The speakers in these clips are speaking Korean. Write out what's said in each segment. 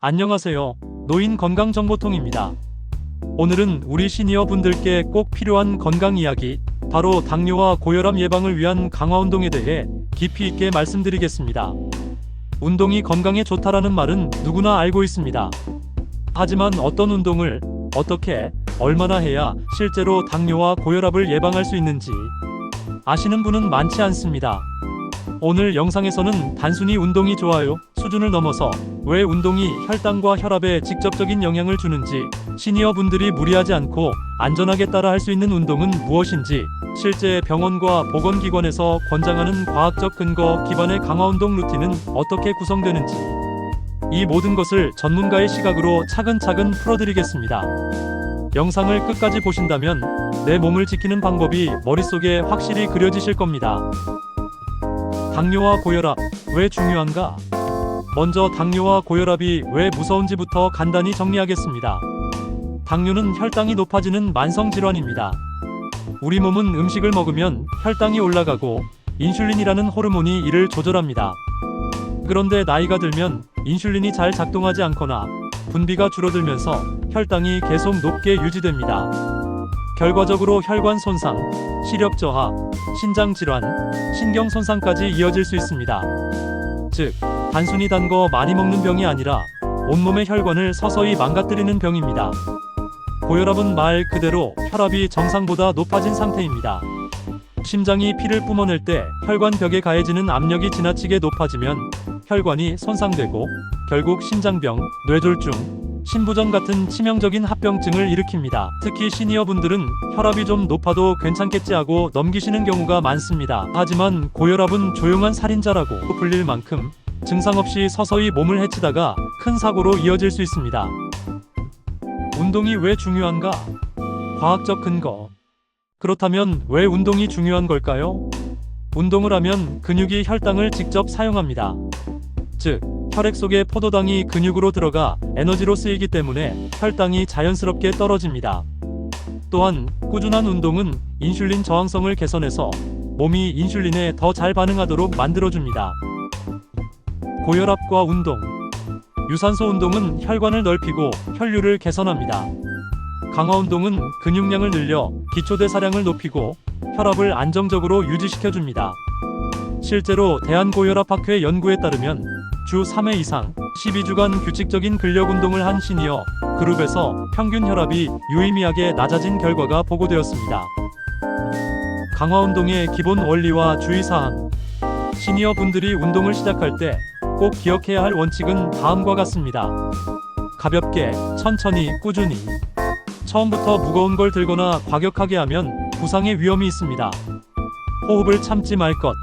안녕하세요. 노인 건강정보통입니다. 오늘은 우리 시니어 분들께 꼭 필요한 건강 이야기, 바로 당뇨와 고혈압 예방을 위한 강화운동에 대해 깊이 있게 말씀드리겠습니다. 운동이 건강에 좋다라는 말은 누구나 알고 있습니다. 하지만 어떤 운동을 어떻게, 얼마나 해야 실제로 당뇨와 고혈압을 예방할 수 있는지 아시는 분은 많지 않습니다. 오늘 영상에서는 단순히 운동이 좋아요 수준을 넘어서 왜 운동이 혈당과 혈압에 직접적인 영향을 주는지, 시니어 분들이 무리하지 않고 안전하게 따라 할 수 있는 운동은 무엇인지, 실제 병원과 보건기관에서 권장하는 과학적 근거 기반의 강화운동 루틴은 어떻게 구성되는지, 이 모든 것을 전문가의 시각으로 차근차근 풀어드리겠습니다. 영상을 끝까지 보신다면 내 몸을 지키는 방법이 머릿속에 확실히 그려지실 겁니다. 당뇨와 고혈압, 왜 중요한가? 먼저 당뇨와 고혈압이 왜 무서운지부터 간단히 정리하겠습니다. 당뇨는 혈당이 높아지는 만성질환입니다. 우리 몸은 음식을 먹으면 혈당이 올라가고 인슐린이라는 호르몬이 이를 조절합니다. 그런데 나이가 들면 인슐린이 잘 작동하지 않거나 분비가 줄어들면서 혈당이 계속 높게 유지됩니다. 결과적으로 혈관 손상, 시력 저하, 신장 질환, 신경 손상까지 이어질 수 있습니다. 즉, 단순히 단 거 많이 먹는 병이 아니라 온몸의 혈관을 서서히 망가뜨리는 병입니다. 고혈압은 말 그대로 혈압이 정상보다 높아진 상태입니다. 심장이 피를 뿜어낼 때 혈관 벽에 가해지는 압력이 지나치게 높아지면 혈관이 손상되고 결국 신장병, 뇌졸중, 신부전 같은 치명적인 합병증을 일으킵니다. 특히 시니어분들은 혈압이 좀 높아도 괜찮겠지 하고 넘기시는 경우가 많습니다. 하지만 고혈압은 조용한 살인자라고 불릴 만큼 증상 없이 서서히 몸을 해치다가 큰 사고로 이어질 수 있습니다. 운동이 왜 중요한가? 과학적 근거. 그렇다면 왜 운동이 중요한 걸까요? 운동을 하면 근육이 혈당을 직접 사용합니다. 즉, 혈액 속에 포도당이 근육으로 들어가 에너지로 쓰이기 때문에 혈당이 자연스럽게 떨어집니다. 또한 꾸준한 운동은 인슐린 저항성을 개선해서 몸이 인슐린에 더 잘 반응하도록 만들어줍니다. 고혈압과 운동. 유산소 운동은 혈관을 넓히고 혈류를 개선합니다. 강화 운동은 근육량을 늘려 기초대사량을 높이고 혈압을 안정적으로 유지시켜줍니다. 실제로 대한고혈압학회 연구에 따르면 주 3회 이상 12주간 규칙적인 근력 운동을 한 시니어 그룹에서 평균 혈압이 유의미하게 낮아진 결과가 보고되었습니다. 강화 운동의 기본 원리와 주의사항. 시니어 분들이 운동을 시작할 때 꼭 기억해야 할 원칙은 다음과 같습니다. 가볍게, 천천히, 꾸준히. 처음부터 무거운 걸 들거나 과격하게 하면 부상의 위험이 있습니다. 호흡을 참지 말 것.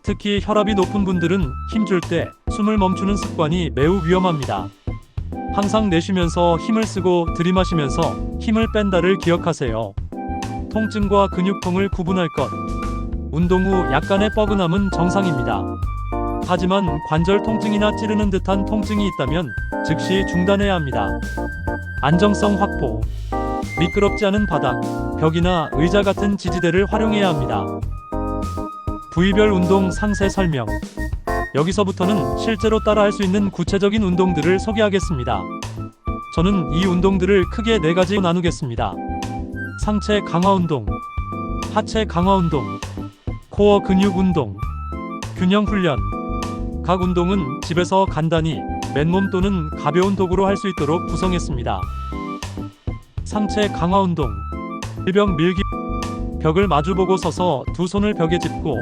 특히 혈압이 높은 분들은 힘줄 때 숨을 멈추는 습관이 매우 위험합니다. 항상 내쉬면서 힘을 쓰고 들이마시면서 힘을 뺀다를 기억하세요. 통증과 근육통을 구분할 것. 운동 후 약간의 뻐근함은 정상입니다. 하지만 관절 통증이나 찌르는 듯한 통증이 있다면 즉시 중단해야 합니다. 안정성 확보. 미끄럽지 않은 바닥, 벽이나 의자 같은 지지대를 활용해야 합니다. 부위별 운동 상세 설명. 여기서부터는 실제로 따라할 수 있는 구체적인 운동들을 소개하겠습니다. 저는 이 운동들을 크게 4가지로 나누겠습니다. 상체 강화 운동, 하체 강화 운동, 코어 근육 운동, 균형 훈련. 각 운동은 집에서 간단히 맨몸 또는 가벼운 도구로 할 수 있도록 구성했습니다. 상체 강화 운동. 일병 밀기. 벽을 마주보고 서서 두 손을 벽에 짚고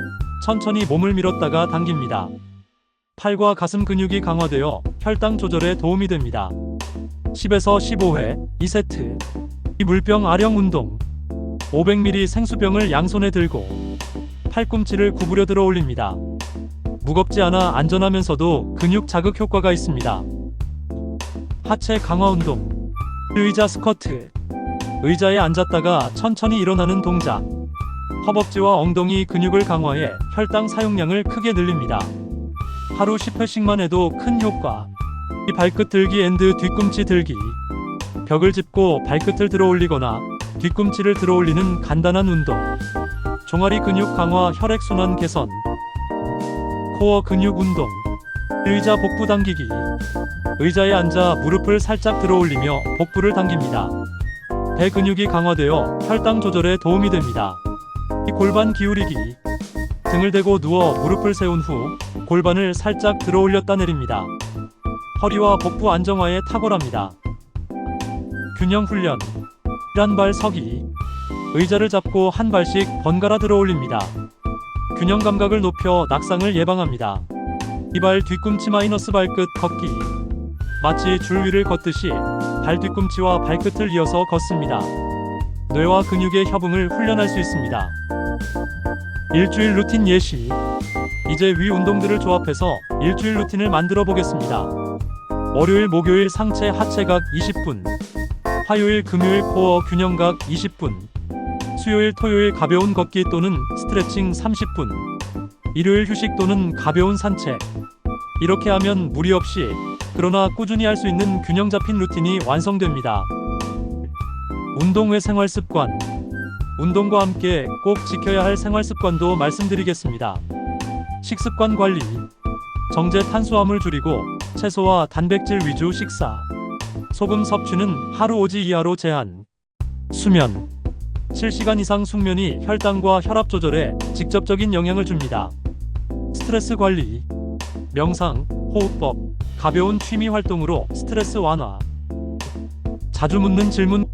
천천히 몸을 밀었다가 당깁니다. 팔과 가슴 근육이 강화되어 혈당 조절에 도움이 됩니다. 10에서 15회 2세트. 물병 아령 운동. 500ml 생수병을 양손에 들고 팔꿈치를 구부려 들어 올립니다. 무겁지 않아 안전하면서도 근육 자극 효과가 있습니다. 하체 강화 운동. 의자 스쿼트. 의자에 앉았다가 천천히 일어나는 동작. 허벅지와 엉덩이 근육을 강화해 혈당 사용량을 크게 늘립니다. 하루 10회씩만 해도 큰 효과. 발끝 들기 앤드 뒤꿈치 들기. 벽을 짚고 발끝을 들어 올리거나 뒤꿈치를 들어 올리는 간단한 운동. 종아리 근육 강화, 혈액순환 개선. 코어 근육 운동. 의자 복부 당기기. 의자에 앉아 무릎을 살짝 들어 올리며 복부를 당깁니다. 배 근육이 강화되어 혈당 조절에 도움이 됩니다. 골반 기울이기. 등을 대고 누워 무릎을 세운 후 골반을 살짝 들어 올렸다 내립니다. 허리와 복부 안정화에 탁월합니다. 균형 훈련. 한 발 서기. 의자를 잡고 한 발씩 번갈아 들어 올립니다. 균형 감각을 높여 낙상을 예방합니다. 이발 뒤꿈치 마이너스 발끝 걷기. 마치 줄 위를 걷듯이 발 뒤꿈치와 발끝을 이어서 걷습니다. 뇌와 근육의 협응을 훈련할 수 있습니다. 일주일 루틴 예시. 이제 위 운동들을 조합해서 일주일 루틴을 만들어 보겠습니다. 월요일 목요일 상체 하체각 20분, 화요일 금요일 코어 균형각 20분, 수요일 토요일 가벼운 걷기 또는 스트레칭 30분, 일요일 휴식 또는 가벼운 산책. 이렇게 하면 무리 없이 그러나 꾸준히 할 수 있는 균형 잡힌 루틴이 완성됩니다. 운동 외 생활 습관. 운동과 함께 꼭 지켜야 할 생활 습관도 말씀드리겠습니다. 식습관 관리. 정제 탄수화물 줄이고 채소와 단백질 위주 식사. 소금 섭취는 하루 5지 이하로 제한. 수면. 7시간 이상 숙면이 혈당과 혈압 조절에 직접적인 영향을 줍니다. 스트레스 관리. 명상, 호흡법, 가벼운 취미 활동으로 스트레스 완화. 자주 묻는 질문.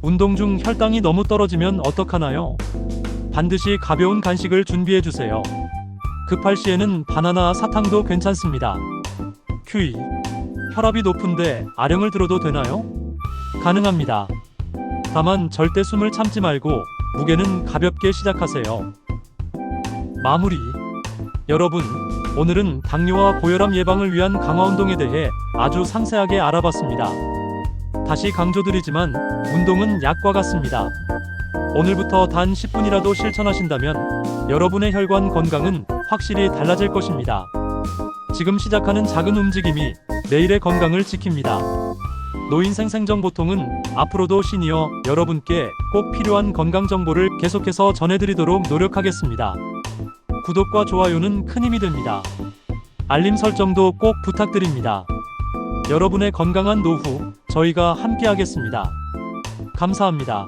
운동 중 혈당이 너무 떨어지면 어떡하나요? 반드시 가벼운 간식을 준비해 주세요. 급할 시에는 바나나, 사탕도 괜찮습니다. QE. 혈압이 높은데 아령을 들어도 되나요? 가능합니다. 다만 절대 숨을 참지 말고 무게는 가볍게 시작하세요. 마무리. 여러분, 오늘은 당뇨와 고혈압 예방을 위한 강화 운동에 대해 아주 상세하게 알아봤습니다. 다시 강조드리지만 운동은 약과 같습니다. 오늘부터 단 10분이라도 실천하신다면 여러분의 혈관 건강은 확실히 달라질 것입니다. 지금 시작하는 작은 움직임이 내일의 건강을 지킵니다. 노인생생정보통은 앞으로도 시니어 여러분께 꼭 필요한 건강 정보를 계속해서 전해드리도록 노력하겠습니다. 구독과 좋아요는 큰 힘이 됩니다. 알림 설정도 꼭 부탁드립니다. 여러분의 건강한 노후 저희가 함께하겠습니다. 감사합니다.